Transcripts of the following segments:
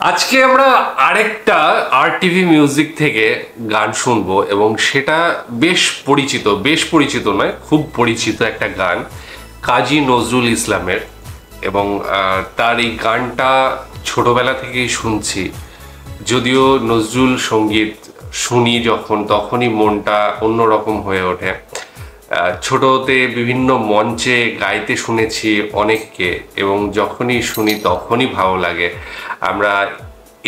আজকে আমরা আরেকটা আরটিভি মিউজিক থেকে গান শুনবো এবং সেটা বেশ পরিচিত নয়, খুব পরিচিত একটা গান কাজী নজরুল ইসলামের। এবং তার এই গানটা ছোটবেলা থেকেই শুনছি, যদিও নজরুল সঙ্গীত শুনি যখন তখনই মনটা অন্যরকম হয়ে ওঠে। ছোটতে বিভিন্ন মঞ্চে গাইতে শুনেছি অনেককে এবং যখনই শুনি তখনই ভালো লাগে। আমরা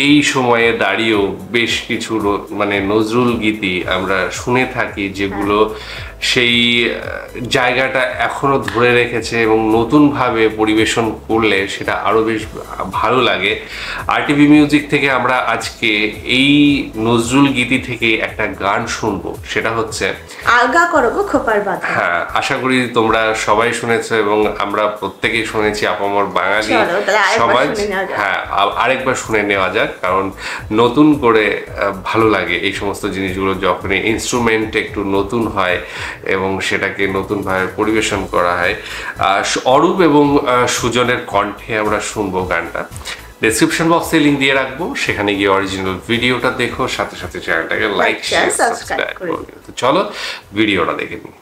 এই সময়ে দাঁড়িয়েও বেশ কিছু নজরুল গীতি আমরা শুনে থাকি যেগুলো সেই জায়গাটা এখনো ধরে রেখেছে এবং নতুনভাবে পরিবেশন করলে সেটা আরো বেশ ভালো লাগে। আরটিভি মিউজিক থেকে আমরা আজকে এই নজরুল গীতি থেকে একটা গান শুনবো, সেটা হচ্ছে আলগা করো গো খোপার বাঁধন। হ্যাঁ, আশা করি তোমরা সবাই শুনেছো এবং আমরা প্রত্যেকেই শুনেছি। আপামর বাঙালি সমাজ, হ্যাঁ আরেকবার শুনে নেওয়া যাক, কারণ নতুন করে ভালো লাগে এই সমস্ত জিনিসগুলো যখনই ইনস্ট্রুমেন্ট একটু নতুন হয় এবং সেটাকে নতুনভাবে পরিবেশন করা হয়। অরূপ এবং সুজনের কণ্ঠে আমরা শুনবো গানটা। ডেসক্রিপশন বক্সে লিংক দিয়ে রাখবো, সেখানে গিয়ে অরিজিনাল ভিডিওটা দেখো, সাথে সাথে চ্যানেলটাকে লাইক শেয়ার সাবস্ক্রাইব করো। তো চলো ভিডিওটা দেখে নিই।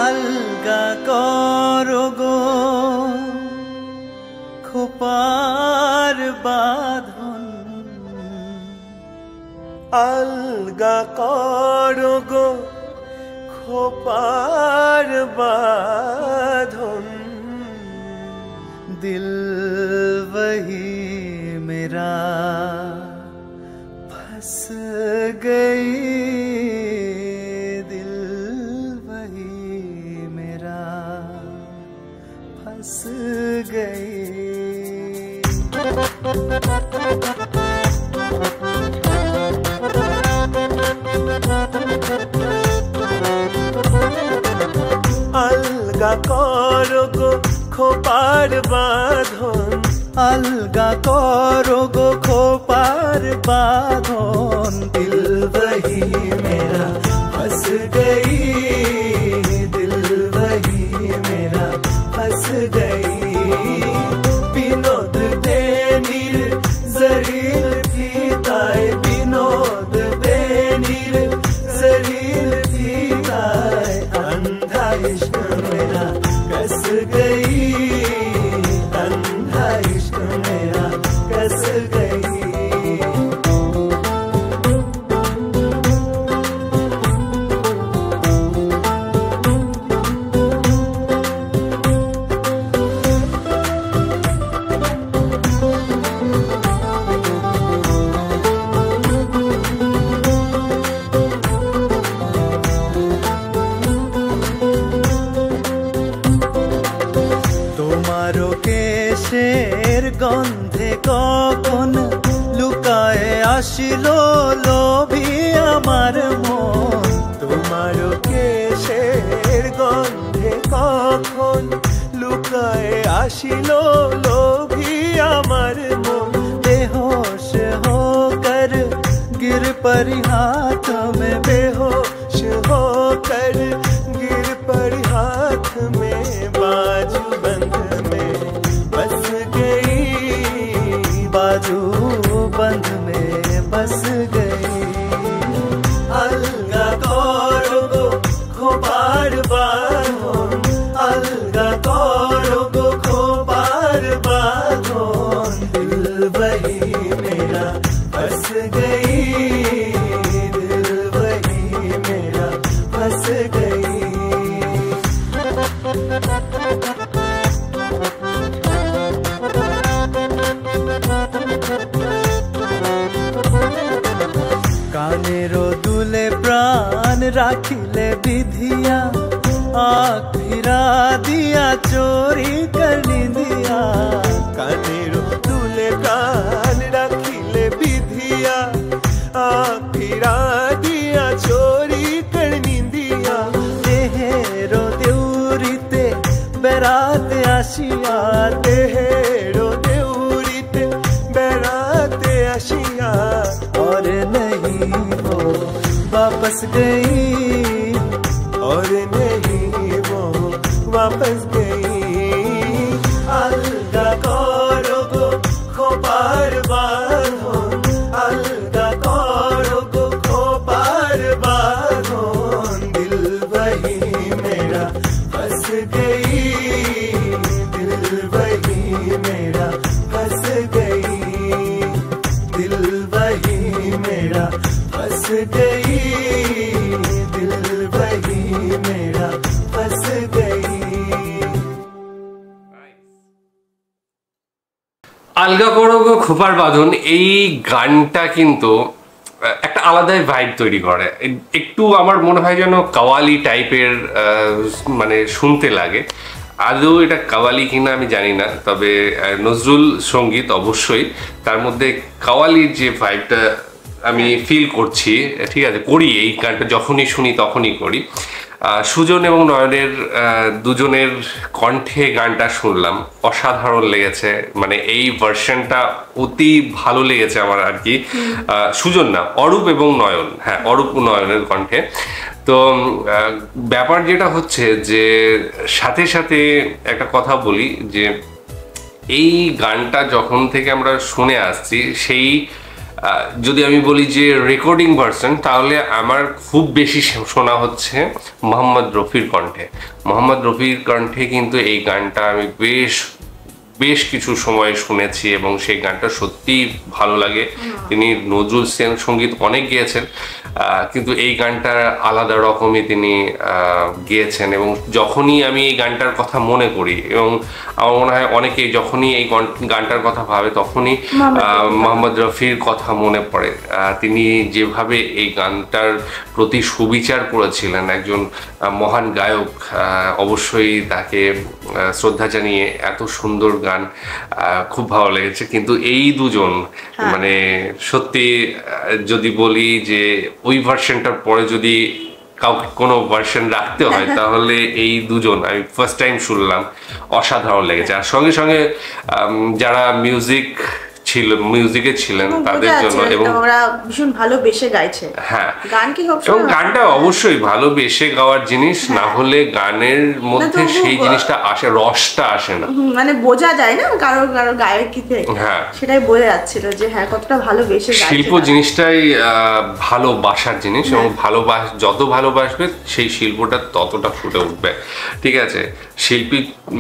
আলগা করো গো খোপার বাঁধন, আলগা করো গো খোপার বাঁধন, দিল वही मेरा फंस गई, दिल वही मेरा फंस गई। আলগা করো গো খোপার বাঁধন, আলগা করো গো খোপার বাঁধন, দিল वही मेरा फंस गई, दिल वही मेरा फंस गई। विनोद बेनीर जरील फीताए, विनोद बेनीर जरील फीताए, अंधा इश्क मेरा कस गई, अंधा इश्क मेरा कस गई। তোমারও কেশের গন্ধে কখন লুকায়ে আসিল লোভী আমার মন, তোমারও কেশের গন্ধে কখন লুকায়ে আসিল লোভী আমার মন। বেहोश होकर गिर पड़ी हाथ में, बेहोश होकर गिर पड़ी हाथ में, बाजू बंद में बस गई, बाजू बंद में बस गई। अलगा करो गो খোপার বাঁধন, अलगा करो गो খোপার বাঁধন, दिल वही मेरा फंस गई, दिल वही मेरा फंस गई। কানেরো দুলে প্রাণ রাখিলে বিধিয়া, আখ ফিরা দিয়া চোরি করনি দিয়া, কানেরো দুলে প্রাণ রাখিলে বিধিয়া, আখ ফিরা দিয়া চোরি করনি দিয়া। দেহেরো দেউরিতে বেড়াতে আসিয়া, দেহেরো দেউরিতে বেড়াতে আসিয়া, और नहीं हो वापस गई और नहीं वो वापस गई अलगा करो गो खोपार बांधन अलगा करो गो खोपार बांधन दिल वही मेरा फंस गई दिल वही मेरा फंस गई दिल वही मेरा फंस गई दिल वही मेरा फंस गई। আলগা করো গো খোপার বাঁধন এই গানটা কিন্তু একটা আলাদাই ভাইব তৈরি করে, একটু আমার মনে হয় যেন কাওয়ালি টাইপের মানে শুনতে লাগে। আদৌ এটা কাওয়ালি কিনা আমি জানি না, তবে নজরুল সঙ্গীত অবশ্যই, তার মধ্যে কাওয়ালির যে ভাইবটা আমি ফিল করছি, ঠিক আছে, করি এই গানটা যখনই শুনি তখনই করি। সুজন এবং নয়নের দুজনের কণ্ঠে গানটা শুনলাম, অসাধারণ লেগেছে, মানে এই ভার্সনটা অতি ভালো লেগেছে আমার আর কি। সুজন না, অরূপ এবং নয়ন, হ্যাঁ অরূপ নয়নের কণ্ঠে। তো ব্যাপার যেটা হচ্ছে যে সাথে সাথে একটা কথা বলি যে এই গানটা যখন থেকে আমরা শুনে আসছি, সেই যদি আমি বলি যে রেকর্ডিং ভার্সন, তাহলে আমার খুব বেশি শোনা হচ্ছে মোহাম্মদ রফির কণ্ঠে। মোহাম্মদ রফির কণ্ঠে কিন্তু এই গানটা আমি বেশ কিছু সময় শুনেছি এবং সেই গানটা সত্যিই ভালো লাগে। তিনি নজরুল সঙ্গীত অনেক গেয়েছেন, কিন্তু এই গানটা আলাদা রকমই তিনি গেয়েছেন। এবং যখনই আমি এই গানটার কথা মনে করি, এবং আমার মনে হয় অনেকেই যখনই এই গানটার কথা ভাবে তখনই মোহাম্মদ রফির কথা মনে পড়ে। তিনি যেভাবে এই গানটার প্রতি সুবিচার করেছিলেন, একজন মহান গায়ক, অবশ্যই তাকে শ্রদ্ধা জানিয়ে এত সুন্দর গান খুব ভালো লেগেছে। কিন্তু এই দুজন মানে সত্যি যদি বলি যে ওই ভার্সনটার পরে যদি কাউকে কোনো ভার্সন রাখতে হয় তাহলে এই দুজন আমি ফার্স্ট টাইম শুনলাম, অসাধারণ লেগেছে। আর সঙ্গে সঙ্গে যারা মিউজিকে ছিলেন তাদের জন্য, এবং ভীষণ ভালোবেসে গাইছে। হ্যাঁ, গান কি এবং গানটা অবশ্যই ভালোবেসে গাওয়ার জিনিস, না হলে গানের মধ্যে সেই জিনিসটা আসে, রসটা আসে না, মানে বোঝা যায় না কারো কারো গায়কিতে। হ্যাঁ, সেটাই বোঝা যাচ্ছিল যে হ্যাঁ কতটা ভালোবেসে গাইছে। শিল্প জিনিসটাই ভালোবাসার জিনিস, এবং যত ভালোবাসবে সেই শিল্পটা ততটা ফুটে উঠবে। ঠিক আছে, শিল্পী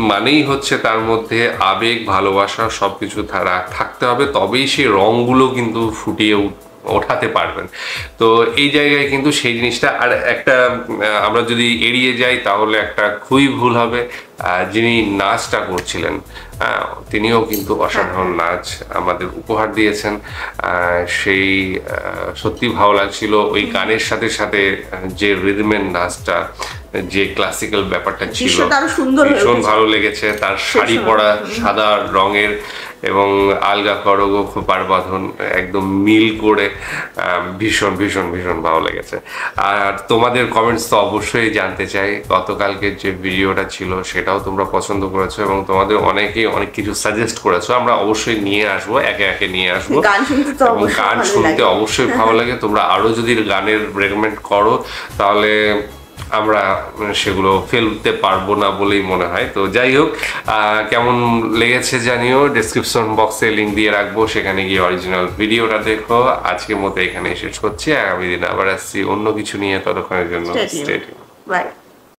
মানেই হচ্ছে তার মধ্যে আবেগ, ভালোবাসা সবকিছু থাকতে হবে, তবেই সেই রঙগুলো কিন্তু ফুটিয়ে ওঠাতে পারবেন। তো এই জায়গায় কিন্তু সেই জিনিসটা, আর একটা আমরা যদি এড়িয়ে যাই তাহলে একটা খুবই ভুল হবে। যিনি নাচটা করছিলেন তিনিও কিন্তু অসাধারণ নাচ আমাদের উপহার দিয়েছেন। সেই সত্যি ভালো লাগছিল ওই গানের সাথে সাথে যে রিদমের নাচটা, যে ক্লাসিক্যাল ব্যাপারটা ছিল, ভীষণ ভালো লেগেছে। তার শাড়ি পরা সাদা রঙের এবং আলগা করো গো খোপার বাঁধন একদম মিল করে ভীষণ ভীষণ ভীষণ ভালো লেগেছে। আর তোমাদের কমেন্টস তো অবশ্যই জানতে চাই। গতকালকের যে ভিডিওটা ছিল সেটাও তোমরা পছন্দ করেছো এবং তোমাদের অনেকেই অনেক কিছু সাজেস্ট করেছো, আমরা অবশ্যই নিয়ে আসবো, একে একে নিয়ে আসবো। এবং গান শুনতে অবশ্যই ভালো লাগে। তোমরা আরো যদি গানের রেকমেন্ড করো তাহলে আমরা সেগুলো ফেলতে পারবো না বলেই মনে হয়। তো যাই হোক, কেমন লেগেছে জানিও, ডেসক্রিপশন বক্সে লিঙ্ক দিয়ে রাখবো, সেখানে গিয়ে অরিজিনাল ভিডিওটা দেখো। আজকের মতো এখানে শেষ করছি, আগামী দিন আবার আসছি অন্য কিছু নিয়ে। ততক্ষণের জন্য স্টে টিউনড। বাই।